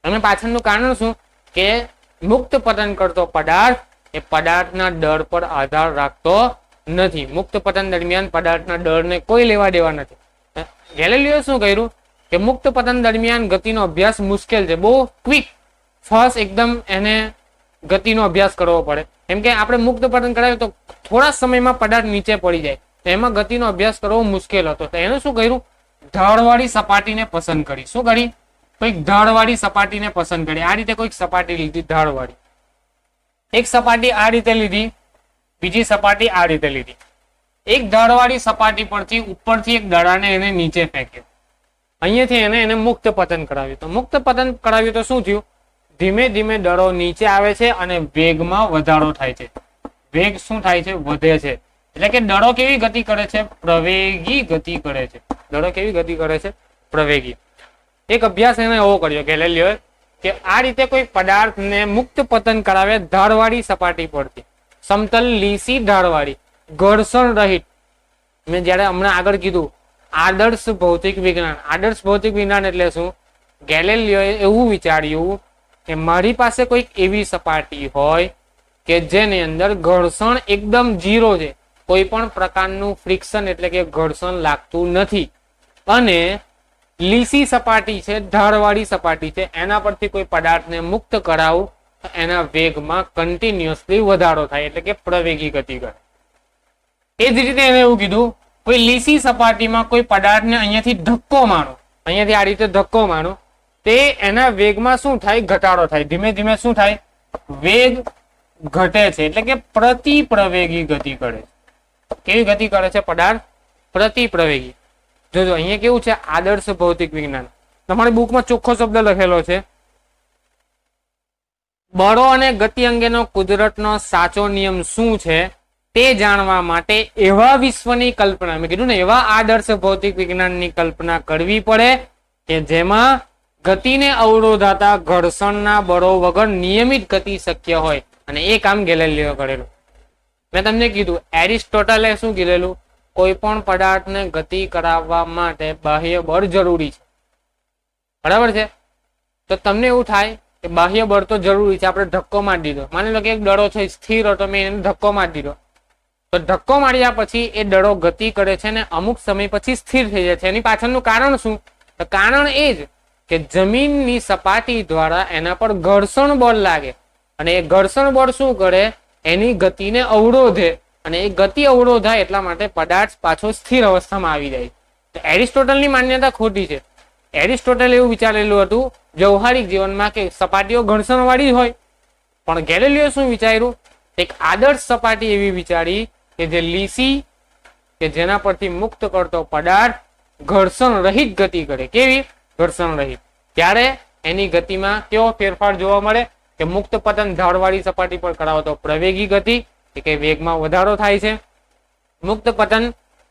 અને પાછળનું કારણ શું કે મુક્ત પતન કરતો પદાર્થ એ પદાર્થના દળ પર આધાર રાખતો નથી. મુક્ત પતન દરમિયાન પદાર્થના દળને કોઈ લેવા દેવા નથી. ગેલિલિયોએ શું કર્યું કે મુક્ત પતન દરમિયાન ગતિનો અભ્યાસ મુશ્કેલ છે, બહુ ક્વિક ફાસ્ટ એકદમ એને ગતિનો અભ્યાસ કરવો પડે. કેમ કે આપણે મુક્ત પતન કરાવ્યું તો થોડા સમયમાં પદાર્થ નીચે પડી જાય, તો એમાં ગતિનો અભ્યાસ કરવો મુશ્કેલ હતો. તો એને શું કર્યું, ઢાળવાળી સપાટીને પસંદ કરી. શું કરી? કોઈક ઢાળવાળી સપાટીને પસંદ કરી. આ રીતે કોઈક સપાટી લીધી ઢાળવાળી, એક સપાટી આ રીતે લીધી, બીજી સપાટી આ રીતે લીધી. એક ઢાળવાળી સપાટી પરથી ઉપરથી એક દડાને એને નીચે ફેંક્યો, અહીંયાથી એને મુક્ત પતન કરાવ્યું. તો મુક્ત પતન કરાવ્યું તો શું થયું, ધીમે ધીમે દડો નીચે આવે છે અને વેગમાં વધારો થાય છે. વેગ શું થાય છે, વધે છે. એટલે કે દડો કેવી ગતિ કરે છે, પ્રવેગી ગતિ કરે છે. દડો કેવી ગતિ કરે છે, પ્રવેગી. એક અભ્યાસ એને એવો કર્યો ગેલિલિયોએ કે આ રીતે કોઈ પદાર્થને મુક્ત પતન કરાવે ઢાળવાળી સપાટી પરથી, સમતલ લીસી ઢાળવાળી ઘર્ષણ રહિત. મેં જયારે હમણાં આગળ કીધું આદર્શ ભૌતિક વિજ્ઞાન, આદર્શ ભૌતિક વિજ્ઞાન એટલે શું, ગેલિલિયોએ એવું વિચાર્યું કે મારી પાસે કોઈક એવી સપાટી હોય કે જેની અંદર ઘર્ષણ એકદમ ઝીરો છે, કોઈ પણ પ્રકારનું ફ્રિક્શન એટલે કે ઘર્ષણ લાગતું નથી, અને લીસી સપાટી છે, ઢાળવાળી સપાટી છે, એના પરથી કોઈ પદાર્થને મુક્ત કરાવું તો એના વેગમાં કન્ટિન્યુઅસલી વધારો થાય, એટલે કે પ્રવેગી ગતિ કરે. એ જ રીતે એને એવું કીધું, કોઈ લીસી સપાટીમાં કોઈ પદાર્થને અહીંયાથી ધક્કો મારો, અહીંયાથી આ રીતે ધક્કો મારો, તે એના વેગમાં શું થાય, ઘટાડો થાય. ધીમે ધીમે શું થાય, વેગ ઘટે છે, એટલે કે પ્રતિ પ્રવેગી ગતિ કરે છે. કેવી ગતિ કરે છે પદાર્થ, પ્રતિ પ્રવેગી. જોજો અહીંયા કેવું છે, આદર્શ ભૌતિક વિજ્ઞાન. તમારી બુકમાં ચોખ્ખો શબ્દ લખેલો છે, બળો અને ગતિ અંગેનો કુદરતનો સાચો નિયમ શું છે તે જાણવા માટે એવા વિશ્વની કલ્પના, મેં કીધું ને એવા આદર્શ ભૌતિક વિજ્ઞાનની કલ્પના કરવી પડે કે જેમાં ગતિને અવરોધાતા ઘર્ષણના બળો વગર નિયમિત ગતિ શક્ય હોય. અને એ કામ ગેલિલિયોએ કરેલું. મેં તમને કીધું એરિસ્ટોટલે શું કીધેલું, કોઈ પણ પદાર્થને ગતિ કરાવવા માટે બાહ્ય બળ જરૂરી છે, બરાબર છે. તો તમને એવું થાય કે બાહ્ય બળ તો જરૂરી છે, આપણે ધક્કો મારી દીધો, માની લો કે એક દડો છે સ્થિર હતો, મેં એને ધક્કો મારી દીધો, તો ધક્કો માર્યા પછી એ દડો ગતિ કરે છે ને અમુક સમય પછી સ્થિર થઈ જાય છે. એની પાછળનું કારણ શું, તો કારણ એ જ કે જમીનની સપાટી દ્વારા એના પર ઘર્ષણ બળ લાગે, અને એ ઘર્ષણ બળ શું કરે, એની ગતિને અવરોધે, અને એ ગતિ અવરોધાય એટલા માટે પદાર્થ પાછો સ્થિર અવસ્થામાં આવી જાય. તો એરિસ્ટોટલની માન્યતા ખોટી છે. એરિસ્ટોટલે એવું વિચારેલું હતું વ્યવહારિક જીવનમાં કે સપાટીઓ ઘર્ષણ વાળી હોય, પણ ગેલિલિયોએ શું વિચાર્યું, એક આદર્શ સપાટી એવી વિચારી કે જે લીસી, કે જેના પરથી મુક્ત કરતો પદાર્થ ઘર્ષણ રહિત ગતિ કરે. કેવી, ઘર્ષણ રહિત. ત્યારે એની ગતિમાં કેવો ફેરફાર જોવા મળે કે મુક્ત પતન ઢાળવાળી સપાટી પર કરાવો તો પ્રવેગી ગતિ, કે વેગમાં વધારો થાય છે. મુક્ત પતન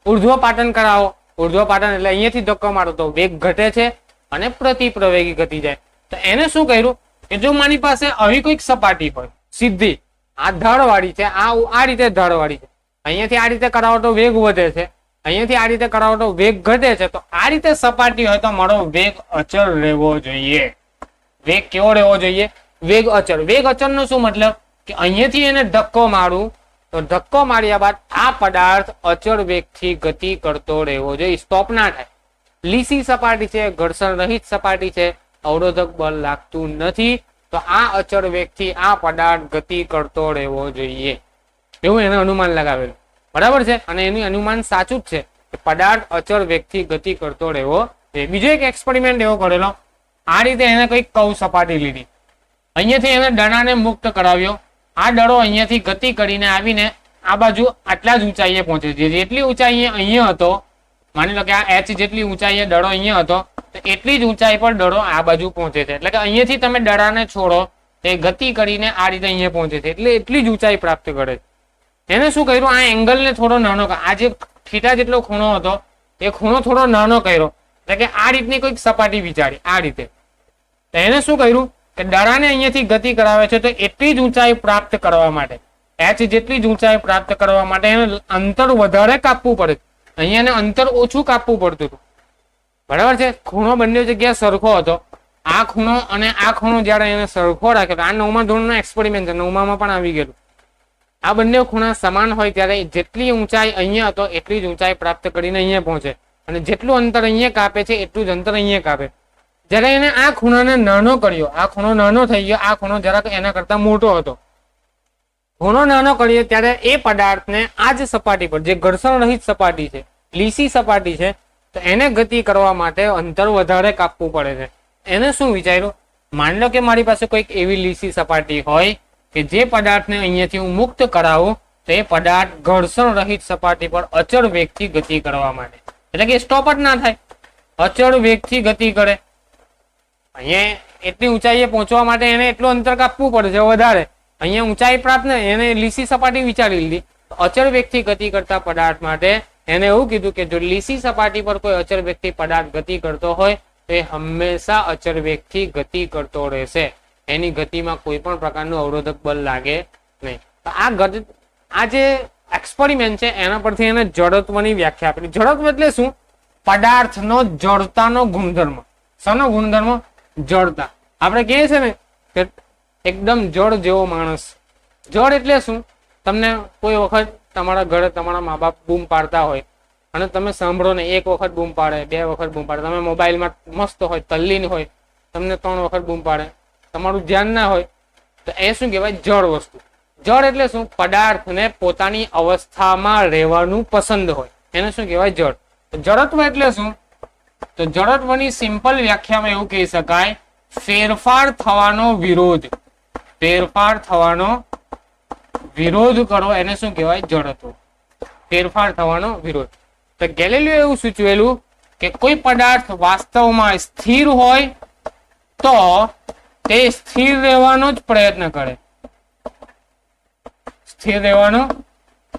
ઉર્ધ્વપાટન કરાવો, ઉર્ધ્વપાટન એટલે અહીંયાથી ધક્કો મારો તો વેગ ઘટે છે અને પ્રતિ પ્રવેગી ગતિ જાય. તો એને શું કર્યું કે જો મારી પાસે આવી કોઈક સપાટી હોય સીધી, આ ઢાળવાળી છે, આ રીતે ઢાળવાળી છે, અહીંયાથી આ રીતે કરાવો તો વેગ વધે છે, અહીંયાથી આ રીતે કરાવો તો વેગ ઘટે છે. તો આ રીતે સપાટી હોય તો મારો વેગ અચળ રહેવો જોઈએ. વેગ કેવો રહેવો જોઈએ, વેગ અચળ. વેગ અચળ નો શું મતલબ કે અહીંયાથી એને ધક્કો મારું તો ધક્કો માર્યા બાદ આ પદાર્થ અચળ વેગથી ગતિ કરતો રહેવો જોઈએ, સ્ટોપ ના થાય. લીસી સપાટી છે, ઘર્ષણ રહિત સપાટી છે, અવરોધક બળ લાગતું નથી, તો આ અચળ વેગથી આ પદાર્થ ગતિ કરતો રહેવો જોઈએ, એવું એને અનુમાન લગાવેલું, બરાબર છે. અને એનું અનુમાન સાચું જ છે કે પદાર્થ અચળ વેગથી ગતિ કરતો રહેવો જોઈએ. બીજો એક એક્સપેરિમેન્ટ એવો કરેલો, આ રીતે એને કઈક કવ સપાટી લીધી, અહીંયાથી એને દડાને મુક્ત કરાવ્યો, આ દડો અહીંયાથી ગતિ કરીને આવીને આ બાજુ આટલા જ ઊંચાઈએ પહોંચે છે. જેટલી ઊંચાઈએ અહીંયા હતો માની લો કે આ h જેટલી ઊંચાઈએ દડો અહીંયા હતો, તો એટલી જ ઊંચાઈ પર દડો આ બાજુ પહોંચે છે. એટલે કે અહીંયાથી તમે દડાને છોડો તે ગતિ કરીને આ રીતે અહીંયા પહોંચે છે, એટલે એટલી જ ઊંચાઈ પ્રાપ્ત કરે છે. એને શું કર્યું, આ એંગલને થોડો નાનો, આ જે થીટા જેટલો ખૂણો હતો એ ખૂણો થોડો નાનો કર્યો. એટલે કે આ રીતની કોઈક સપાટી વિચારી આ રીતે. તો એને શું કર્યું કે દડાને અહીંયાથી ગતિ કરાવે છે, તો એટલી જ ઊંચાઈ પ્રાપ્ત કરવા માટે, h જેટલી જ ઊંચાઈ પ્રાપ્ત કરવા માટે એને અંતર વધારે કાપવું પડે. અહીંયા અંતર ઓછું કાપવું પડતું હતું, બરાબર છે. ખૂણો બંને જગ્યાએ સરખો હતો. આ ખૂણો અને આ ખૂણો જયારે એને સરખો રાખ્યો, આ 9મા ધોરણનો એક્સપેરિમેન્ટ છે, 9મામાં પણ આવી ગયેલું. આ બંને ખૂણા સમાન હોય ત્યારે જેટલી ઊંચાઈ અહીંયા હતો એટલી જ ઊંચાઈ પ્રાપ્ત કરીને અહીંયા પહોંચે, અને જેટલું અંતર અહીંયા કાપે છે એટલું જ અંતર અહીંયા કાપે. જયારે એને આ ખૂણાને નાનો કર્યો, આ ખૂણો નાનો થઈ ગયો, આ ખૂણો જરાક એના કરતા મોટો હતો. ખૂણો નાનો કરીએ ત્યારે એ પદાર્થને આ જ સપાટી પર, જે ઘર્ષણ રહિત સપાટી છે, લીસી સપાટી છે, તો એને ગતિ કરવા માટે અંતર વધારે કાપવું પડે છે. એને શું વિચાર્યું, માની લો કે મારી પાસે કોઈક એવી લીસી સપાટી હોય કે જે પદાર્થને અહીંયાથી હું મુક્ત કરાવું, તો એ પદાર્થ ઘર્ષણ રહિત સપાટી પર અચળ વેગથી ગતિ કરવા માટે, એટલે કે સ્ટોપ જ ના થાય, અચળ વેગથી ગતિ કરે. અહીંયા એટલી ઊંચાઈએ પહોંચવા માટે એને એટલું અંતર કાપવું પડે છે વધારે. અહીંયા ઊંચાઈ પ્રાપ્ત ને એને લીસી સપાટી વિચારી લીધી. અચળ વેગથી ગતિ કરતા પદાર્થ માટે એને એવું કીધું કે જો લીસી સપાટી પર કોઈ અચળ વેગથી પદાર્થ ગતિ કરતો હોય તો એ હંમેશા અચળ વેગથી ગતિ કરતો રહેશે, એની ગતિમાં કોઈ પણ પ્રકારનું અવરોધક બળ લાગે નહીં. તો આ જે એક્સપેરિમેન્ટ છે એના પરથી એને જડત્વની વ્યાખ્યા આપી. જડત્વ એટલે શું, પદાર્થનો જડતાનો ગુણધર્મ. શાનો ગુણધર્મ, જડતા. આપણે કહીએ છીએ ને કે એકદમ જળ જેવો માણસ. જળ એટલે શું, તમને કોઈ વખત તમારા ઘરે તમારા મા બાપ બૂમ પાડતા હોય અને તમે સાંભળો ને, એક વખત બૂમ પાડે, 2 વખત બૂમ પાડે, તમે મોબાઈલમાં મસ્ત હોય, તલ્લીન હોય, તમને 3 વખત બૂમ પાડે, તમારું ધ્યાન ના હોય, તો એ શું કહેવાય, જળ વસ્તુ. જળ એટલે શું, પદાર્થને પોતાની અવસ્થામાં રહેવાનું પસંદ હોય, એને શું કહેવાય, જળ. જડત્વ એટલે શું, તો જડત્વની સિમ્પલ વ્યાખ્યામાં એવું કહી શકાય, ફેરફાર થવાનો વિરોધ. ફેરફાર થવાનો વિરોધ કરો એને શું કહેવાય, જડત્વ. ફેરફાર થવાનો વિરોધ. તો ગેલિલિયો એવું સૂચવેલું કે કોઈ પદાર્થ વાસ્તવમાં સ્થિર હોય તો તે સ્થિર રહેવાનો જ પ્રયત્ન કરે, સ્થિર રહેવાનો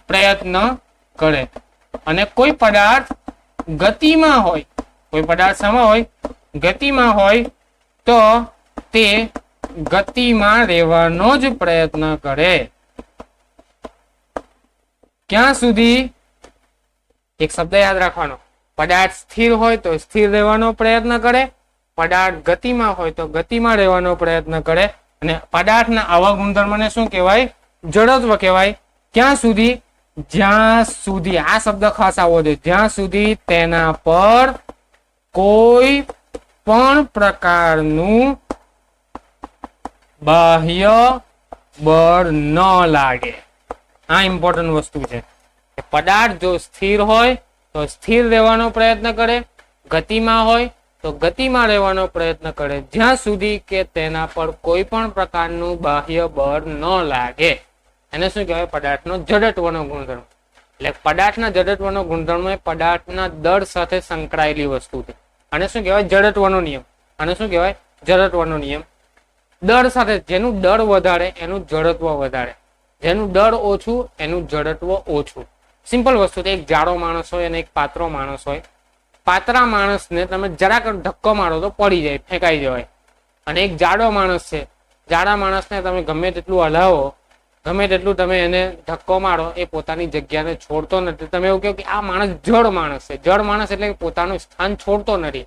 પ્રયત્ન કરે. અને કોઈ પદાર્થ ગતિમાં હોય, કોઈ પદાર્થ શામાં હોય, ગતિમાં હોય, તો તે ગતિમાં રહેવાનો જ પ્રયત્ન કરે. ક્યાં સુધી, એક શબ્દ યાદ રાખવાનો, પદાર્થ સ્થિર હોય તો સ્થિર રહેવાનો પ્રયત્ન કરે, પદાર્થ ગતિમાં હોય તો ગતિમાં રહેવાનો પ્રયત્ન કરે. અને પદાર્થના આવા ગુણધર્મને શું કહેવાય, જડત્વ કહેવાય. ક્યાં સુધી, જ્યાં સુધી, આ શબ્દ ખાસ આવવો જોઈએ, જ્યાં સુધી તેના પર કોઈ પણ પ્રકારનું બાહ્ય બળ ન લાગે. આ ઇમ્પોર્ટન્ટ વસ્તુ છે. પદાર્થ જો સ્થિર હોય તો સ્થિર રહેવાનો પ્રયત્ન કરે, ગતિમાં હોય તો ગતિમાં રહેવાનો પ્રયત્ન કરે, જ્યાં સુધી કે તેના પર કોઈ પણ પ્રકારનું બાહ્ય બળ ન લાગે. એને શું કહેવાય, પદાર્થનો જડત્વનો ગુણધર્મ. એટલે પદાર્થના જડત્વનો ગુણધર્મ એ પદાર્થના દળ સાથે સંકળાયેલી વસ્તુ છે. અને શું કહેવાય, જડત્વનો નિયમ. અને શું કહેવાય, જડત્વનો નિયમ. દળ સાથે, જેનું દળ વધારે એનું જડત્વ વધારે, જેનું દળ ઓછું એનું જડત્વ ઓછું. સિમ્પલ વસ્તુ છે. એક જાડો માણસ હોય અને એક પાતળો માણસ હોય. પાતળા માણસને તમે જરાક ધક્કો મારો તો પડી જાય, ફેંકાઈ જવાય. અને એક જાડો માણસ છે, જાડા માણસને તમે ગમે તેટલું હલાવો, ગમે તેટલું તમે એને ધક્કો મારો, એ પોતાની જગ્યાને છોડતો નથી. તમે એવું કહો કે આ માણસ જડ માણસ છે. જડ માણસ એટલે પોતાનું સ્થાન છોડતો નથી,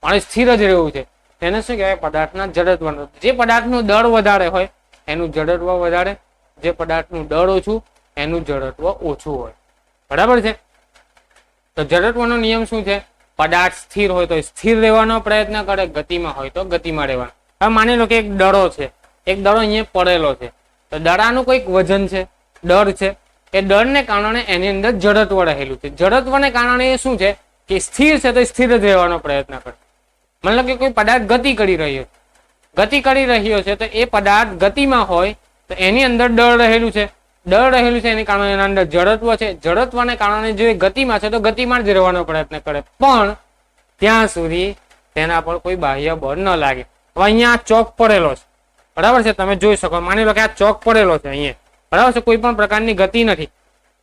માણસ સ્થિર જ રહેવું છે. એને શું કહેવાય, પદાર્થના જડત્વ. જે પદાર્થનું દળ વધારે હોય એનું જડત્વ વધારે, જે પદાર્થનું દળ ઓછું એનું જડત્વ ઓછું હોય. બરાબર છે. તો જડત્વનો નિયમ શું છે, પદાર્થ સ્થિર હોય તો સ્થિર રહેવાનો પ્રયત્ન કરે, ગતિમાં હોય તો ગતિમાં રહેવાનો. હવે માની લો કે એક દડો છે, એક દડો અહીંયા પડેલો છે, તો દડાનું કોઈક વજન છે, દળ છે, એ દળને કારણે એની અંદર જડત્વ રહેલું છે. જડત્વને કારણે એ શું છે કે સ્થિર છે તો સ્થિર જ રહેવાનો પ્રયત્ન કરે. માની લો કે કોઈ પદાર્થ ગતિ કરી રહ્યો છે, તો એ પદાર્થ ગતિમાં હોય તો એની અંદર દળ રહેલું છે, દળ રહેલું છે એની કારણે એના અંદર જડત્વ છે, જડત્વને કારણે જો એ ગતિમાં છે તો ગતિમાં જ રહેવાનો પ્રયત્ન કરે, પણ ત્યાં સુધી તેના પર કોઈ બાહ્ય બળ ન લાગે. હવે અહીંયા ચોક પડેલો છે, બરાબર છે, તમે જોઈ શકો, માની લો કે આ ચોક પડેલો છે અહીંયા, બરાબર છે, કોઈ પણ પ્રકારની ગતિ નથી.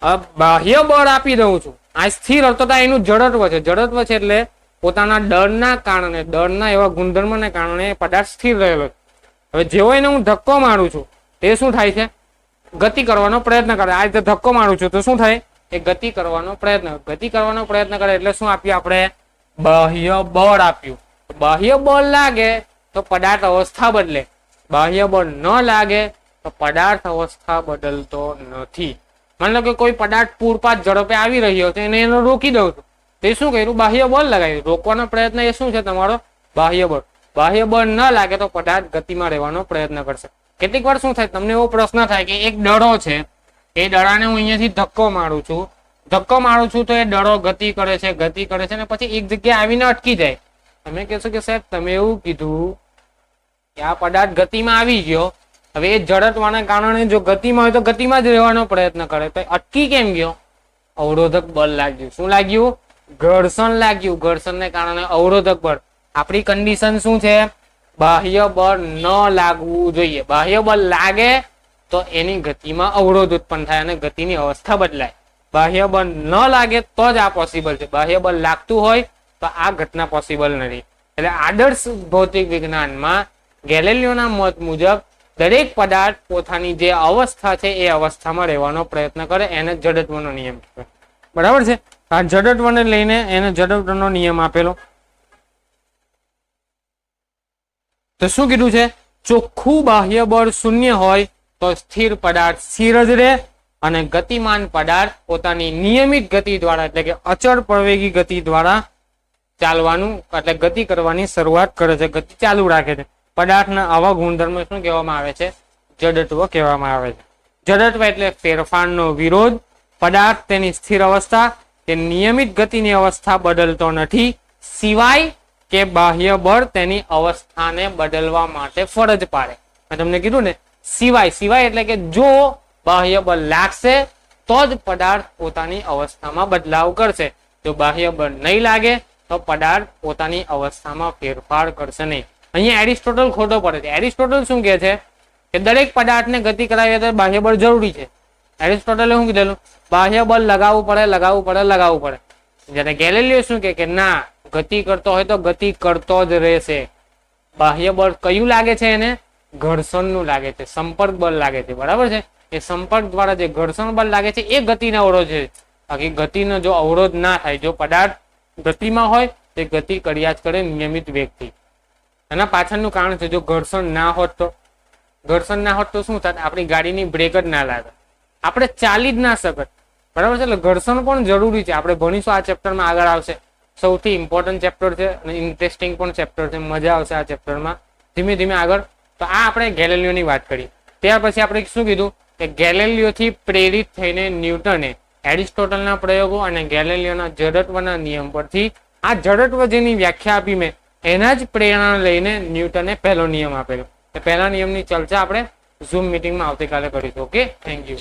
હવે બાહ્ય બળ આપી દઉં છું, આ સ્થિર અર્થતા એનું જડત્વ છે, જડત્વ છે એટલે પોતાના દળના કારણે, દળના એવા ગુણધર્મને કારણે પદાર્થ સ્થિર રહેલો છે. હવે જેવો એને હું ધક્કો મારું છું તે શું થાય છે, ગતિ કરવાનો પ્રયત્ન કરે. આ રીતે ધક્કો મારું છું તો શું થાય, એ ગતિ કરવાનો પ્રયત્ન કરે એટલે શું આપ્યું આપણે, બાહ્ય બળ આપ્યું. બાહ્ય બળ લાગે તો પદાર્થ અવસ્થા બદલે, બાહ્ય બળ ન લાગે તો પદાર્થ અવસ્થા બદલતો નથી. માની લો કે કોઈ પદાર્થ પૂરપાટ ઝડપે આવી રહ્યો છે એને રોકી દઉં છું, તે શું કર્યું, બાહ્ય બળ લગાવ્યું. રોકવાનો પ્રયત્ન એ શું છે, તમારો બાહ્ય બળ. બાહ્ય બળ ન લાગે તો પદાર્થ ગતિમાં રહેવાનો પ્રયત્ન કરશે. કેટલીક વાર શું થાય, તમને એવો પ્રશ્ન થાય કે એક દડો છે, એ દડાને હું અહીંયાથી ધક્કો મારું છું તો એ દડો ગતિ કરે છે ને પછી એક જગ્યાએ આવીને અટકી જાય. તમે કહેશો કે સાહેબ તમે એવું કીધું કે આ પદાર્થ ગતિમાં આવી ગયો, હવે એ જડત્વના કારણે જો ગતિમાં હોય તો ગતિમાં જ રહેવાનો પ્રયત્ન કરે, તો અટકી કેમ ગયો, અવરોધક બળ લાગ્યું. શું લાગ્યું, ઘર્ષણ લાગ્યું. ઘર્ષણને કારણે અવરોધક બળ. આપણી કન્ડિશન શું છે, બાહ્ય બળ ન લાગવું જોઈએ. બાહ્ય બળ લાગે તો એની ગતિમાં અવરોધ ઉત્પન્ન થાય અને ગતિની અવસ્થા બદલાય. બાહ્ય બળ ન લાગે તો જ આ પોસિબલ છે. બાહ્ય બળ લાગતું હોય તો આ ઘટના પોસિબલ નથી. એટલે આદર્શ ભૌતિક વિજ્ઞાનમાં ગેલિલિયોના મત મુજબ દરેક પદાર્થ પોતાની જે અવસ્થા છે એ અવસ્થામાં રહેવાનો પ્રયત્ન કરે, એને જડત્વનો નિયમ કહેવાય. બરાબર છે. આ જડત્વને લઈને એને જડત્વનો નિયમ આપેલો. તો શું કીધું છે, ચોખ્ખું બાહ્ય બળ શૂન્ય હોય તો સ્થિર પદાર્થ સ્થિર જ રહે અને ગતિમાન પદાર્થ પોતાની નિયમિત ગતિ દ્વારા એટલે કે અચળ પ્રવેગી ગતિ દ્વારા ચાલવાનું એટલે ગતિ કરવાની શરૂઆત કરે છે, ગતિ ચાલુ રાખે છે. પદાર્થના આવા ગુણધર્મ શું કહેવામાં આવે છે, જડત્વ કહેવામાં આવે છે. જડત્વ એટલે ફેરફારનો વિરોધ. પદાર્થ તેની સ્થિર અવસ્થા કે નિયમિત ગતિની અવસ્થા બદલતો નથી, સિવાય કે બાહ્ય બળ તેની અવસ્થાને બદલવા માટે ફરજ પાડે. મેં તમને કીધું ને, સિવાય એટલે કે જો બાહ્ય બળ લાગશે તો જ પદાર્થ પોતાની અવસ્થામાં બદલાવ કરશે. જો બાહ્ય બળ નહીં લાગે તો પદાર્થ પોતાની અવસ્થામાં ફેરફાર કરશે નહીં. અહીંયા એરિસ્ટોટલ ખોટો પડે છે. એરિસ્ટોટલ શું કહે છે કે દરેક પદાર્થને ગતિ કરાવી તો બાહ્ય બળ જરૂરી છે. એરિસ્ટોટલે શું કીધેલું, બાહ્ય બળ લગાવવું પડે. જ્યારે ગેલિલિયો શું કે ના, ગતિ કરતો હોય તો ગતિ કરતો જ રહેશે. બાહ્ય બળ કયું લાગે છે, એને ઘર્ષણનું લાગે છે, સંપર્ક બળ લાગે છે. બરાબર છે. એ સંપર્ક દ્વારા જે ઘર્ષણ બળ લાગે છે એ ગતિને અવરોધ છે. બાકી ગતિનો જો અવરોધ ના થાય, જો પદાર્થ ગતિમાં હોય તે ગતિ કર્યા જ કરે નિયમિત વેગથી. એના પાછળનું કારણ છે, જો ઘર્ષણ ના હોત તો શું થાત, આપણી ગાડીની બ્રેક જ ના લાગે, આપણે ચાલી જ ના શકત. બરાબર છે. એટલે ઘર્ષણ પણ જરૂરી છે. આપણે ભણીશું, આ ચેપ્ટરમાં આગળ આવશે. સૌથી ઇમ્પોર્ટન્ટ ચેપ્ટર છે અને ઇન્ટરેસ્ટિંગ પણ ચેપ્ટર છે. મજા આવશે આ ચેપ્ટરમાં ધીમે ધીમે આગળ. તો આ આપણે ગેલિલિયોની વાત કરી. ત્યાર પછી આપણે શું કીધું કે ગેલિલિયોથી પ્રેરિત થઈને ન્યૂટને એરિસ્ટોટલના પ્રયોગો અને ગેલિલિયોના જડત્વના નિયમ પરથી આ જડત્વ જેની વ્યાખ્યા આપી મેં, એના જ પ્રેરણા લઈને ન્યૂટને પહેલો નિયમ આપેલો. પહેલા નિયમની ચર્ચા આપણે ઝૂમ મીટિંગમાં આવતીકાલે કરીશું. Okay, thank you.